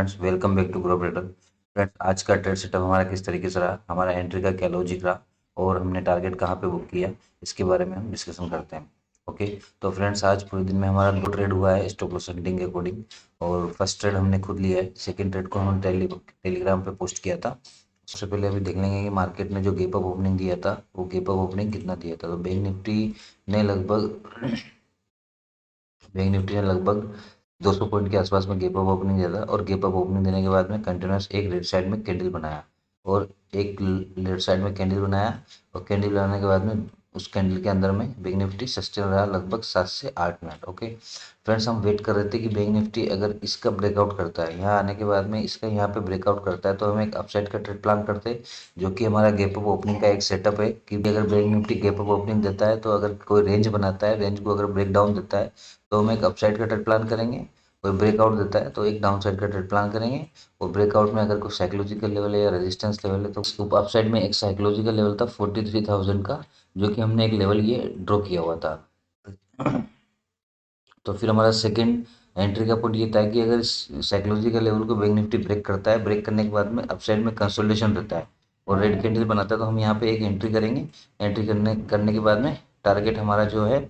Friends, welcome back to Grow Trader. Friends, आज का trade setup हमारा किस तरीके से रहा, हमारा एंट्री का क्या लॉजिक रहा और हमने टारगेट कहाँ पे बुक किया, इसके बारे में हम डिस्कशन करते हैं। ओके। तो फ्रेंड्स, आज पूरे दिन में हमारा 2 ट्रेड हुआ है स्टॉप लॉस सेटिंग के अकॉर्डिंग। और फर्स्ट ट्रेड हमने खुद लिया है, सेकेंड ट्रेड को हमने टेलीग्राम पे पोस्ट किया था। सबसे पहले अभी देख लेंगे कि मार्केट ने जो गैप अप ओपनिंग दिया था वो गैप अप ओपनिंग कितना दिया था। तो ने लगभग बैंक निफ्टी ने लगभग 200 पॉइंट के आसपास में गैप अप ओपनिंग दिया था और गैप अप ओपनिंग देने के बाद में कंटिन्यूस एक रेड साइड में कैंडल बनाया और एक लेफ्ट साइड में कैंडल बनाया। और कैंडल बनाने के बाद में उस कैंडल के अंदर में बैंक निफ्टी सस्टेन रहा लगभग 7 से 8 मिनट। ओके फ्रेंड्स, हम वेट कर रहे थे कि बैंक निफ्टी अगर इसका ब्रेकआउट करता है, यहाँ आने के बाद में इसका यहाँ पे ब्रेकआउट करता है तो हम एक अपसाइड का ट्रेड प्लान करते हैं, जो कि हमारा गैप अप ओपनिंग का एक सेटअप है कि अगर bank Nifty gap up opening देता है तो अगर कोई रेंज बनाता है, रेंज को अगर ब्रेक डाउन देता है तो हम एक अपसाइड का ट्रेड प्लान करेंगे। कोई ब्रेकआउट देता है तो एक डाउन साइड का ट्रेड प्लान करेंगे। और ब्रेकआउट में अगर कोई साइकोलॉजिकल लेवल है या रेजिस्टेंस लेवल है तो अपसाइड में एक साइकोलॉजिकल लेवल था 43,000 का, जो कि हमने एक लेवल ये ड्रॉ किया हुआ था। तो फिर हमारा सेकंड एंट्री का पॉइंट ये था कि अगर साइकोलॉजिकल लेवल को बैंक निफ्टी ब्रेक करता है, ब्रेक करने के बाद में अपसाइड में कंसोलिडेशन रहता है और रेड कैंडल बनाता है, तो हम यहाँ पे एक एंट्री करेंगे। एंट्री करने के बाद में टारगेट हमारा जो है,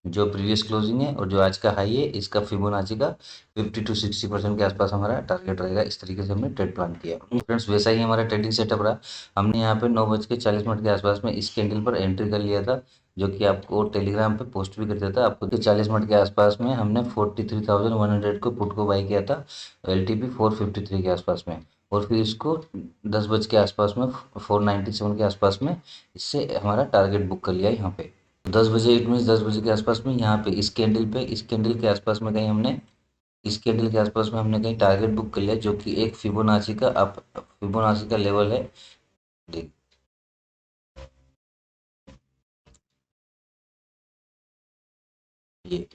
जो प्रीवियस क्लोजिंग है और जो आज का हाई है, इसका फिबोनाची का 50 to 60% के आसपास हमारा टारगेट रहेगा। इस तरीके से हमने ट्रेड प्लान किया। फ्रेंड्स, वैसा ही हमारा ट्रेडिंग सेटअप रहा। हमने यहाँ पे 9:40 के आसपास में इस कैंडल पर एंट्री कर लिया था, जो कि आपको टेलीग्राम पे पोस्ट भी कर दिया था। आपको 40 मिनट के आसपास में हमने 43,100 को पुट को बाई किया था LTP 453 के आसपास में। और फिर इसको 10 बज के आसपास में 497 के आसपास में इससे हमारा टारगेट बुक कर लिया यहाँ पे 10 बजे। इट मीन्स 10 बजे के आसपास में यहाँ पे इस कैंडल के आसपास में कहीं हमने इस कैंडल के आसपास में हमने कहीं टारगेट बुक कर लिया, जो कि एक फिबोनाची का लेवल है। देख ये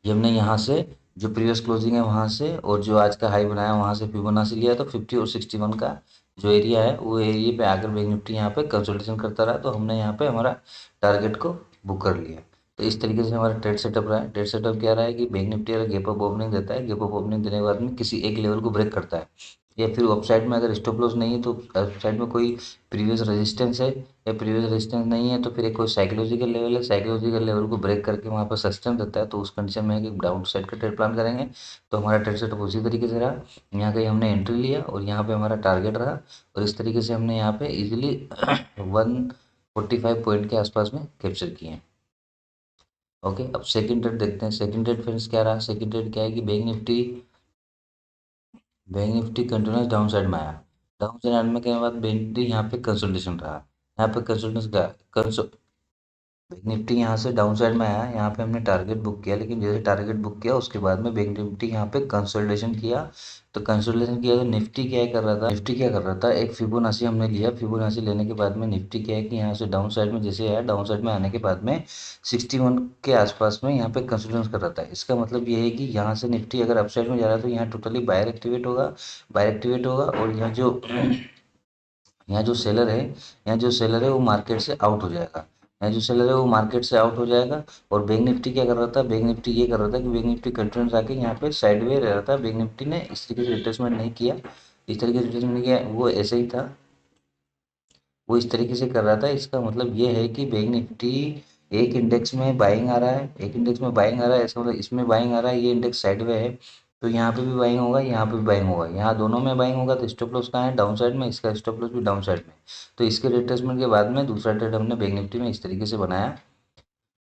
ये हमने यहाँ से जो प्रीवियस क्लोजिंग है वहाँ से और जो आज का हाई बनाया वहाँ से फिबोनाची लिया, तो 50 और 61 का जो एरिया है वो एरिया पे आकर बैंक निफ्टी यहाँ पे कंसोलिडेशन करता रहा, तो हमने यहाँ पे हमारा टारगेट को बुक कर लिया। तो इस तरीके से हमारा ट्रेड सेटअप रहा है। ट्रेड सेटअप क्या रहा है कि बैंक निफ्टी अगर गैप अप ओपनिंग देता है, गैप अप ओपनिंग देने के बाद में किसी एक लेवल को ब्रेक करता है, या फिर अपसाइड में अगर स्टॉप लॉस नहीं है तो अपसाइड में कोई प्रीवियस रेजिस्टेंस है या प्रीवियस रेजिस्टेंस नहीं है, तो फिर एक कोई साइकोलॉजिकल लेवल है, साइकोलॉजिकल लेवल को ब्रेक करके वहाँ पर सस्टेन रहता है, तो उस कंडीशन में है कि डाउन साइड का ट्रेड प्लान करेंगे। तो हमारा ट्रेड सेटअप उसी तरीके से रहा। यहाँ कहीं हमने एंट्री लिया और यहाँ पे हमारा टारगेट रहा, और इस तरीके से हमने यहाँ पे इजीली 145 पॉइंट के आसपास में कैप्चर किए हैं। ओके, अब सेकंड ट्रेड देखते हैं। सेकंड ट्रेड फ्रेंड्स क्या रहा? सेकंड ट्रेड क्या है कि bank Nifty continuous down side में आया। डाउन साइड आने के बाद बैंक निफ्टी यहाँ पे कंसोलिडेशन रहा। यहाँ पे कंसोलिडेशन बैंक निफ्टी यहाँ से डाउन साइड में आया, यहाँ पे हमने टारगेट बुक किया, लेकिन जैसे टारगेट बुक किया उसके बाद में बैंक निफ्टी यहाँ पे कंसोलिडेशन किया। तो कंसोलिडेशन किया तो निफ्टी क्या कर रहा था, एक फिबोनाची हमने लिया। फिबोनाची लेने के बाद में निफ्टी क्या है कि यहाँ से डाउन साइड में जैसे आया, डाउन साइड में आने के बाद में 61 के आसपास में यहाँ पे कंसोलिडेशन कर रहा था। इसका मतलब ये है कि यहाँ से निफ्टी अगर अपसाइड में जा रहा है तो यहाँ टोटली बायर एक्टिवेट होगा, और यहाँ जो सेलर है वो मार्केट से आउट हो जाएगा। यहाँ जो सेलर है वो मार्केट से आउट हो जाएगा। और बैंक निफ्टी क्या कर रहा था, बैंक निफ्टी ये कर रहा था कि बैंक निफ्टी कंटिन्यूस आके यहाँ पे साइडवे रह रहा था। बैंक निफ्टी ने इस तरीके से रिट्रेसमेंट नहीं किया, वो ऐसे ही था, वो इस तरीके से कर रहा था। इसका मतलब ये है कि बैंक निफ्टी एक इंडेक्स में बाइंग आ रहा है, ऐसा मतलब इसमें बाइंग आ रहा है, ये इंडेक्स साइडवे है, तो यहाँ पे भी बाइंग होगा, यहाँ पे भी बाइंग होगा, यहाँ दोनों में बाइंग होगा। तो स्टॉप लॉस कहाँ है? डाउन साइड में, इसका स्टॉप लॉस भी डाउन साइड में। तो इसके रिट्रेसमेंट के बाद में दूसरा ट्रेड हमने बैंक निफ्टी में इस तरीके से बनाया।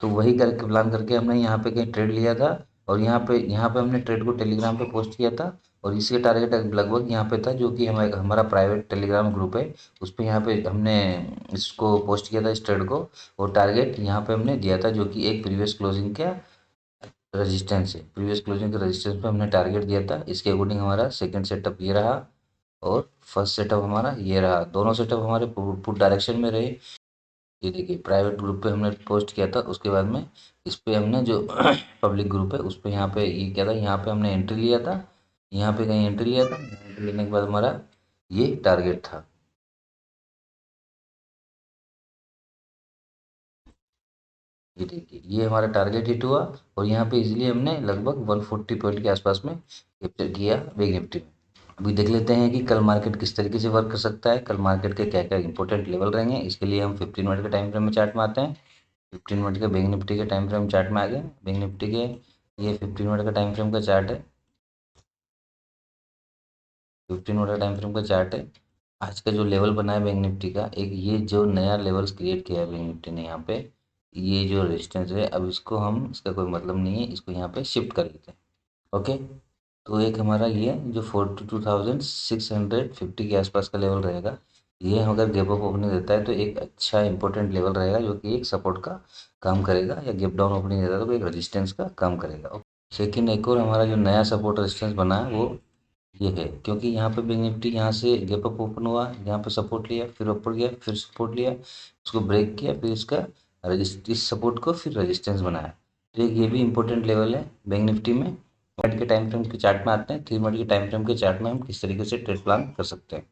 तो वही करके प्लान करके हमने यहाँ पे कहीं ट्रेड लिया था, और यहाँ पे हमने ट्रेड को टेलीग्राम पे पोस्ट किया था। और इसके टारगेट लगभग यहाँ पे था, जो कि हमारा प्राइवेट टेलीग्राम ग्रुप है, उस पर यहाँ पे हमने इसको पोस्ट किया था इस ट्रेड को। और टारगेट यहाँ पे हमने दिया था, जो कि एक प्रीवियस क्लोजिंग का रेजिस्टेंस है। प्रीवियस क्लोजिंग के रेजिस्टेंस पे हमने टारगेट दिया था। इसके अकॉर्डिंग हमारा सेकंड सेटअप ये रहा और फर्स्ट सेटअप हमारा ये रहा। दोनों सेटअप हमारे पुट डायरेक्शन में रहे। ये देखिए, प्राइवेट ग्रुप पे हमने पोस्ट किया था, उसके बाद में इस पे हमने जो पब्लिक ग्रुप है उस पे यहाँ पे ये किया था, यहाँ पे हमने एंट्री लिया था, यहाँ पे कहीं एंट्री लिया था, एंट्री लेने के बाद हमारा ये टारगेट था। ये देखिए ये हमारा टारगेट हिट हुआ और यहाँ पे इजीली हमने लगभग 140 पॉइंट के आसपास में कैप्चर किया बैंक निफ्टी में। अभी देख लेते हैं कि कल मार्केट किस तरीके से वर्क कर सकता है, कल मार्केट के क्या क्या इंपॉर्टेंट लेवल रहेंगे। इसके लिए हम 15 मिनट के टाइम फ्रेम में चार्ट में आते हैं। 15 मिनट के बैंक निफ्टी के टाइम फ्रेम चार्ट में आ गए। बैंक निफ्टी के ये 15 मिनट का टाइम फ्रेम का चार्ट है। 15 मिनट का टाइम फ्रेम का चार्ट है। आज का जो लेवल बना है बैंक निफ्टी का, एक ये जो नया लेवल्स क्रिएट किया है बैंक निफ्टी ने यहाँ पे, ये जो रेजिस्टेंस है, अब इसको हम, इसका कोई मतलब नहीं है, इसको यहाँ पे शिफ्ट कर लेते हैं। ओके, तो एक हमारा ये जो 42,650 के आसपास का लेवल रहेगा, ये अगर गैप अप ओपनिंग देता है तो एक अच्छा इंपॉर्टेंट लेवल रहेगा, जो कि एक सपोर्ट का काम करेगा, या गैप डाउन ओपनिंग देता है तो एक रेजिस्टेंस का काम करेगा। सेकंड एक और हमारा जो नया सपोर्ट रेजिस्टेंस बना है वो ये है, क्योंकि यहाँ पे बैंक निफ्टी यहाँ से गैप अप ओपन हुआ, यहाँ पे सपोर्ट लिया, फिर ऊपर गया, फिर सपोर्ट लिया, उसको ब्रेक किया, फिर इसका इस सपोर्ट को फिर रेजिस्टेंस बनाया। तो एक ये भी इंपॉर्टेंट लेवल है बैंक निफ्टी में। मिनट के टाइम फ्रेम के चार्ट में आते हैं। 3 मिनट के टाइम फ्रेम के चार्ट में हम किस तरीके से ट्रेड प्लान कर सकते हैं।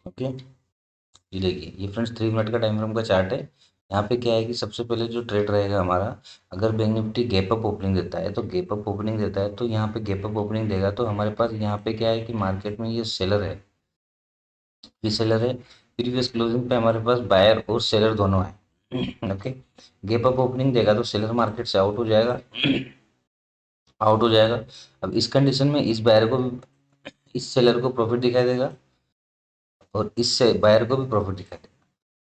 ओके, ये देखिए ये फ्रेंड्स 3 मिनट का टाइम फ्रेम का चार्ट है। यहाँ पे क्या है कि सबसे पहले जो ट्रेड रहेगा हमारा, अगर bank Nifty gap up opening देता है तो गैप अप ओपनिंग देता है तो यहाँ पे गैप अप ओपनिंग देगा तो हमारे पास यहाँ पे क्या है कि मार्केट में ये सेलर है, ये सेलर है। प्रीवियस क्लोजिंग पे हमारे पास बायर और सेलर दोनों है। ओके, गैप अप ओपनिंग देगा तो सेलर मार्केट से आउट हो जाएगा, आउट हो जाएगा। अब इस कंडीशन में इस बायर को भी, इस सेलर को प्रॉफिट दिखाई देगा और इससे बायर को भी प्रॉफिट दिखाई देगा।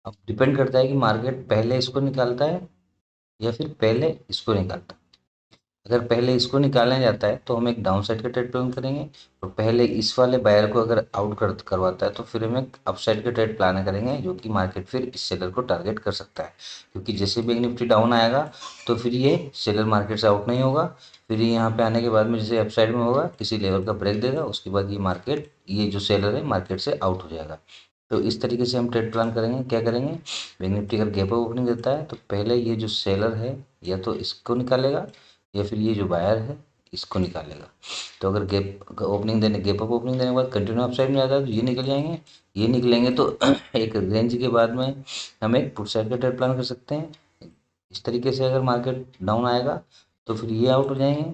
अब डिपेंड करता है कि मार्केट पहले इसको निकालता है या फिर पहले इसको निकालता है। अगर पहले इसको निकालने जाता है तो हम एक डाउन साइड का ट्रेड प्लान करेंगे, और पहले इस वाले बायर को अगर आउट करवाता है तो फिर हम एक अप साइड का ट्रेड प्लान करेंगे, जो कि मार्केट फिर इस सेलर को टारगेट कर सकता है। क्योंकि जैसे बैंक निफ्टी डाउन आएगा तो फिर ये सेलर मार्केट से आउट नहीं होगा, फिर ये यहाँ पे आने के बाद में जैसे अप साइड में होगा किसी लेवल का ब्रेक देगा, उसके बाद ये मार्केट, ये जो सेलर है मार्केट से आउट हो जाएगा। तो इस तरीके से हम ट्रेड प्लान करेंगे। क्या करेंगे, बैंक निफ्टी अगर गैप ओपनिंग देता है तो पहले ये जो सेलर है या तो इसको निकालेगा या फिर ये जो बायर है इसको निकालेगा। तो अगर गैप अप ओपनिंग देने के बाद कंटिन्यू अपसाइड में जाता है तो ये निकल जाएंगे, ये निकलेंगे तो एक रेंज के बाद में हम एक पुट साइड का ट्रेड प्लान कर सकते हैं। इस तरीके से अगर मार्केट डाउन आएगा तो फिर ये आउट हो जाएंगे,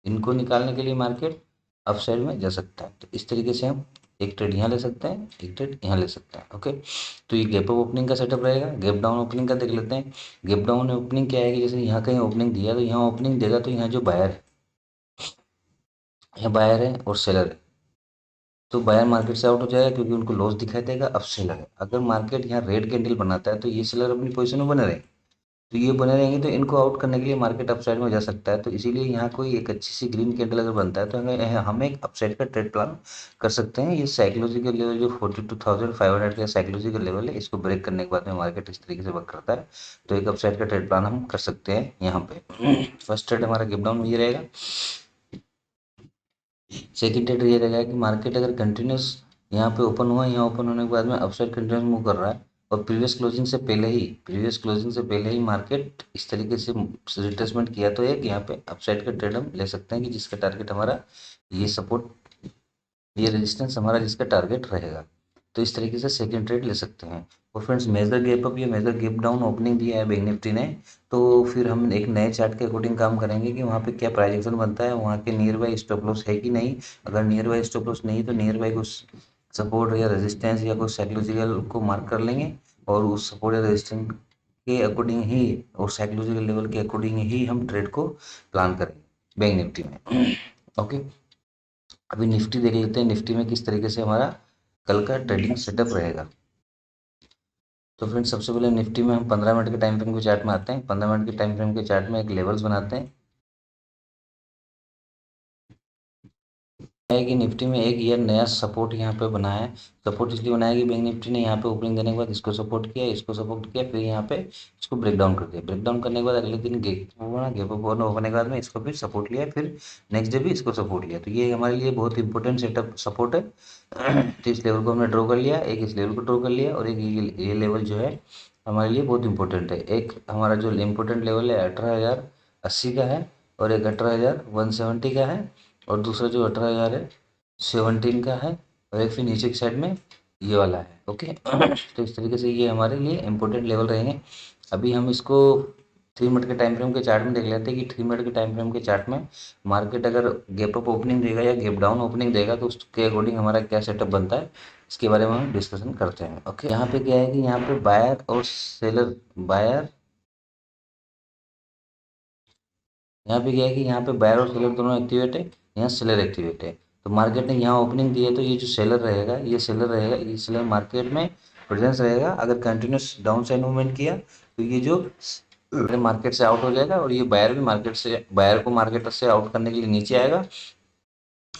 इनको निकालने के लिए मार्केट अप साइड में जा सकता है। तो इस तरीके से हम एक ट्रेड यहाँ ले सकते हैं, एक ट्रेड यहाँ ले सकते हैं। ओके, तो ये गैप अप ओपनिंग का सेटअप रहेगा। गैप डाउन ओपनिंग का देख लेते हैं। गैप डाउन ओपनिंग क्या है कि जैसे यहाँ कहीं ओपनिंग दिया तो यहाँ ओपनिंग देगा तो यहाँ जो बायर है, यहाँ बायर है और सेलर है, तो बायर मार्केट से आउट हो जाएगा क्योंकि उनको लॉस दिखाई देगा। अब सेलर है, अगर मार्केट यहाँ रेड कैंडल बनाता है तो ये सेलर अपनी पोजीशन में बने रहेंगे, तो ये बने रहेंगे तो इनको आउट करने के लिए मार्केट अपसाइड में जा सकता है। तो इसीलिए यहाँ कोई एक अच्छी सी ग्रीन कैंडल अगर बनता है तो हम एक अपसाइड का ट्रेड प्लान कर सकते हैं। ये साइकोलॉजिकल लेवल जो 42,500 का साइकोलॉजिकल लेवल है, इसको ब्रेक करने के बाद में मार्केट इस तरीके से वर्क करता है। तो एक अपसाइड का ट्रेड प्लान हम कर सकते हैं यहाँ पे। फर्स्ट ट्रेड हमारा गिव डाउन में ये रहेगा। सेकंड ट्रेड ये रहेगा कि मार्केट अगर कंटिन्यूस यहाँ पे ओपन हुआ, यहाँ ओपन होने के बाद में अपसाइड कंटिन्यूस मूव कर रहा है और प्रीवियस क्लोजिंग से पहले ही मार्केट इस तरीके से रिट्रेसमेंट किया, तो एक यहाँ पे अपसाइड का ट्रेड हम ले सकते हैं कि जिसका टारगेट हमारा ये सपोर्ट, ये रेजिस्टेंस हमारा जिसका टारगेट रहेगा। तो इस तरीके से सेकंड ट्रेड ले सकते हैं। और फ्रेंड्स मेजर गैप अप या मेजर गैप डाउन ओपनिंग दिया है बैंक निफ्टी ने, तो फिर हम एक नए चार्ट के अकॉर्डिंग काम करेंगे कि वहाँ पे क्या प्राइस एक्शन बनता है, वहाँ के नियर बाई स्टॉप लॉस है कि नहीं। अगर नियर बाई स्टॉप लॉस नहीं तो नियर बाई कुछ सपोर्ट या रेजिस्टेंस या कुछ साइकोलॉजिकल को मार्क कर लेंगे, और उस सपोर्ट या रेजिस्टेंस के अकॉर्डिंग ही और साइकोलॉजिकल लेवल के अकॉर्डिंग ही हम ट्रेड को प्लान करेंगे बैंक निफ्टी में। ओके, अभी निफ्टी देख लेते हैं, निफ्टी में किस तरीके से हमारा कल का ट्रेडिंग सेटअप रहेगा। तो फ्रेंड्स सबसे पहले निफ्टी में हम 15 मिनट के टाइम फ्रेम के चार्ट में आते हैं। 15 मिनट के टाइम फ्रेम के चार्ट में एक लेवल्स बनाते हैं। है कि निफ्टी में एक ये नया सपोर्ट यहाँ पे बना है। सपोर्ट इसलिए बनाया कि बैंक निफ्टी ने यहाँ पे ओपनिंग देने के बाद इसको सपोर्ट किया, इसको सपोर्ट किया, फिर यहाँ पे इसको ब्रेक डाउन कर दिया। ब्रेक डाउन करने के बाद अगले दिन गैप अप होने के बाद में इसको फिर सपोर्ट लिया, फिर नेक्स्ट डे भी इसको सपोर्ट लिया। तो ये हमारे लिए बहुत इंपॉर्टेंट सेटअप सपोर्ट है। तो इस लेवल को हमने ड्रॉ कर लिया, एक इस लेवल को ड्रॉ कर लिया, और एक ये लेवल जो है हमारे लिए बहुत इंपॉर्टेंट है। एक हमारा जो इम्पोर्टेंट लेवल है 18,080 का है, और एक 18,170 का है, और दूसरा जो 18,017 का है, और एक फिर नीचे की साइड में ये वाला है। ओके, तो इस तरीके से ये हमारे लिए इम्पोर्टेंट लेवल रहेंगे। अभी हम इसको 3 मिनट के टाइम फ्रेम के चार्ट में देख लेते हैं कि 3 मिनट के टाइम फ्रेम के चार्ट में मार्केट अगर गैप अप ओपनिंग देगा या गैप डाउन ओपनिंग देगा तो उसके अकॉर्डिंग हमारा क्या सेटअप बनता है, इसके बारे में हम डिस्कशन करते हैं। ओके, यहाँ पे क्या है कि यहाँ पे बायर यहाँ पे क्या है कि यहाँ पे बायर और सेलर दोनों एक्टिवेट है, यहाँ सेलर एक्टिवेट है। तो मार्केट ने यहाँ ओपनिंग दी है तो ये जो सेलर रहेगा ये सेलर मार्केट में प्रेजेंस रहेगा। अगर कंटिन्यूस डाउन साइड मूवमेंट किया तो ये जो मार्केट से आउट हो जाएगा और ये बायर को मार्केट से आउट करने के लिए नीचे आएगा।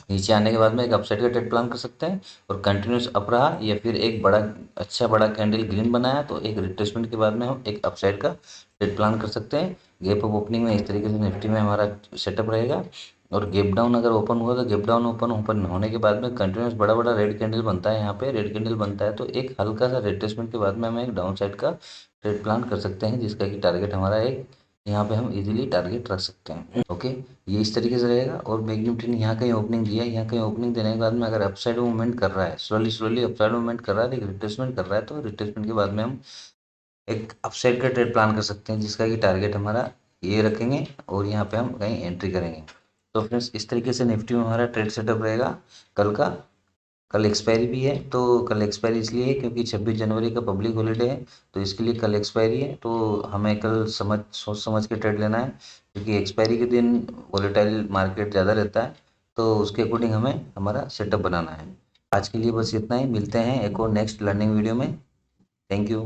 नीचे आने के बाद में एक अपसाइड का ट्रेड प्लान कर सकते हैं और कंटिन्यूस अप रहा या फिर एक बड़ा कैंडल ग्रीन बनाया तो एक रिट्रेसमेंट के बाद में हम एक अपसाइड का ट्रेड प्लान कर सकते हैं। गैप अप ओपनिंग में इस तरीके से निफ्टी में हमारा सेटअप रहेगा। और गैप डाउन अगर ओपन हुआ तो गैप डाउन ओपन होने के बाद में कंटिन्यूस बड़ा बड़ा रेड कैंडल बनता है। यहाँ पे रेड कैंडल बनता है तो एक हल्का सा रिट्रेसमेंट के बाद में हम एक डाउन साइड का ट्रेड प्लान कर सकते हैं, जिसका कि टारगेट हमारा एक यहाँ पे हम इजीली टारगेट रख सकते हैं। ओके, ये इस तरीके से रहेगा। और बैंक निफ्टी ने यहाँ कहीं ओपनिंग दिया है, यहाँ कहीं ओपनिंग देने के बाद में अगर अपसाइड मूवमेंट कर रहा है, स्लोली अपसाइड मूवमेंट कर रहा है, एक रिट्रेसमेंट कर रहा है, तो रिट्रेसमेंट के बाद में हम एक अपसाइड का ट्रेड प्लान कर सकते हैं, जिसका कि टारगेट हमारा ये रखेंगे और यहाँ पे हम कहीं एंट्री करेंगे। तो फ्रेंड्स, इस तरीके से निफ्टी में हमारा ट्रेड सेटअप रहेगा कल का। कल एक्सपायरी भी है, तो कल एक्सपायरी इसलिए है क्योंकि 26 जनवरी का पब्लिक हॉलीडे है, तो इसके लिए कल एक्सपायरी है। तो हमें कल सोच समझ के ट्रेड लेना है, क्योंकि एक्सपायरी के दिन वॉलेटाइल मार्केट ज़्यादा रहता है, तो उसके अकॉर्डिंग हमें हमारा सेटअप बनाना है। आज के लिए बस इतना ही, मिलते हैं एक और नेक्स्ट लर्निंग वीडियो में। Thank you.